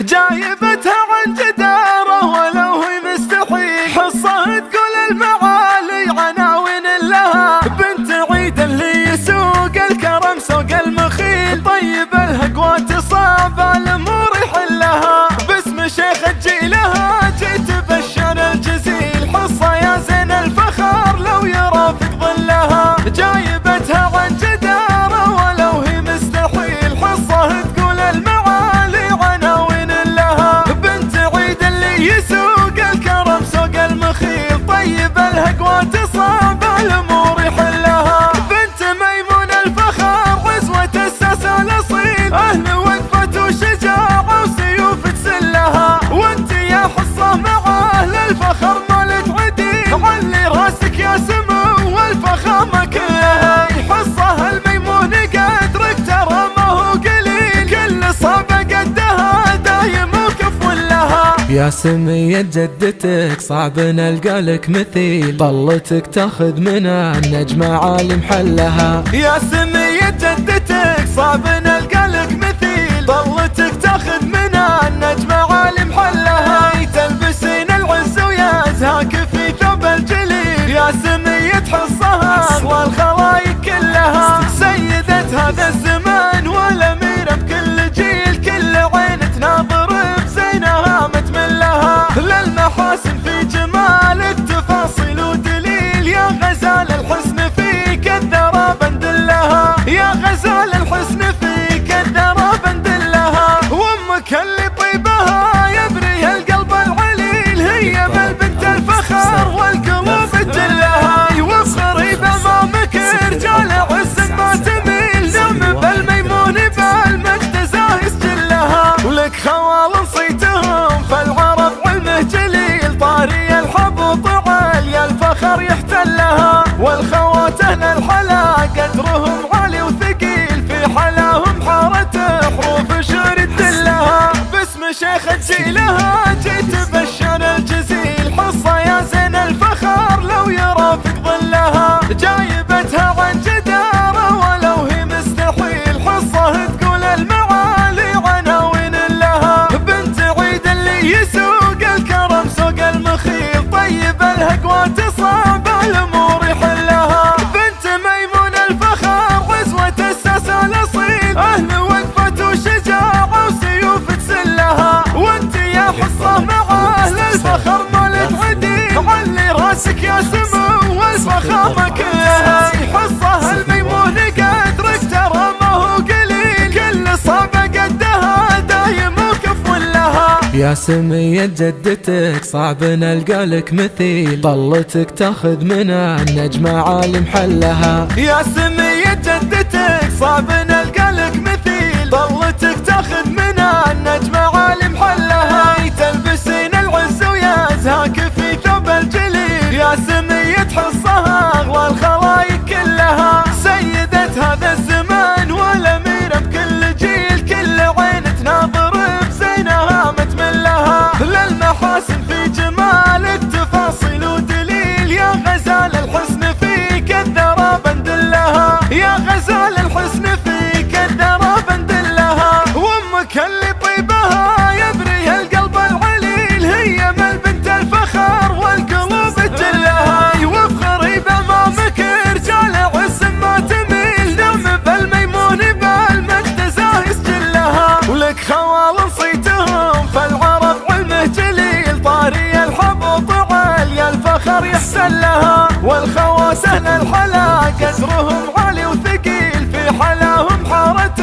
جايبتها عن جدارة ولو هي مستحيل، حصة تقول المعالي عناوين لها، بنت عيد اللي يسوق الكرم سوق المخيل، طيب الهقوات صعب الامور يحلها، باسم شيخ جيلها جيت بشر الجزيل، حصة يا زين الفخر لو يرافق ظلها، جايبتها عن جدارة ولو هي مستحيل، حصة تقول المعالي عناوين لها، بنت عيد اللي يسوق الكرم سوق المخيل، طيب الهقوات صعب الامور يحلها، بنت ميمون الفخر عزوة الساس الاصيل، اهل وقفة وشجاعة وسيوف تسلها، وانت يا حصة مع اهل الفخر مالك عديل، علي راسك يا سمو والفخامة كلها، حصة الميمون قدرك ترى ما هو قليل، كل صعبة قدها دايم وكف لها، يا سمية جدتك صعب نلقى لك مثيل، طلتك تاخذ من النجمة عالم حلها، يا سمية جدتك صعب نلقى لك مثيل، طلتك تاخذ من النجمة عالم حلها، تلبسين العز ويزهاك في ثوب الجليل، يا سمية حصها اغلى الخلايق كلها، سيدة هذا الزمان والاميرة بكل جيل، كل عين تناظر بزينها متملها، للمحاسن في جمالك تفاصيل ودليل، يا غزال الحسن فيك الذرى بندلها، يا غزال الحسن فيك الذرى بندلها، وامك اللي طيبها يبري القلب العليل، هي بالبنت الفخر والقلوب تجلها، وافخري بامامك رجال عز ما تميل، نعم بالميمون بالمجد زاهي سجلها، ولك خوال صيتهم فالعرب علمه جليل، طاري الحب وطعال يا الفخر يحتلها، والخوات اهل الحلا قدرهم عالي وثقيل، في حلاهم حارة حروف شعر تدلها، باسم شيخ جيلها جيت بشر الجزيل، حصة يا زين الفخر لو يرافق ظلها، جايبتها عن جدارة ولو هي مستحيل، حصة تقول المعالي عناوين لها، بنت عيد اللي يسوق الكرم سوق المخيل، طيب الهقوات صعب الامور يحلها، بنت ميمون الفخر عزوة الساس الاصيل، اهل وقفة وشجاعة وسيوف تسلها، وانت يا حصة مع اهل الفخر مالك عديل، علي راسك يا سمو والفخامة كلها، حصة الميمون قدرك ترى ما هو قليل، كل صعبة قدها دايم وكف لها، يا سمية جدتك صعب نلقى لك مثيل، طلتك تاخذ من النجمة عالم حلها، يا سمية جدتك صعب نلقى لك مثيل، طلتك تاخذ من النجمة عالم حلها، تلبسين العز ويزهاك في ثوب الجليل، يا سمية حصها اغلى الخلايق كلها، سيدة هذا الزمان والاميرة بكل جيل، كل عين تناظر بزينها متملها، للمحاسن في جمالك تفاصيل ودليل، يا غزال الحسن فيك الذرى بندلها، يا غزال الحسن فيك الذرى بندلها، وامك اللي طيبها يبري القلب العليل، هي بالبنت الفخر والقلوب تجلها، وافخري بامامك رجال عز ما تميل، نعم بالميمون بالمجد زاهي سجلها، ولك خوال صيتهم فالعرب علمه جليل، طاري الحب وطعال يا الفخر يحسلها، والخواس اهل الحلا قدرهم عالي وثقيل، في حلاهم حارة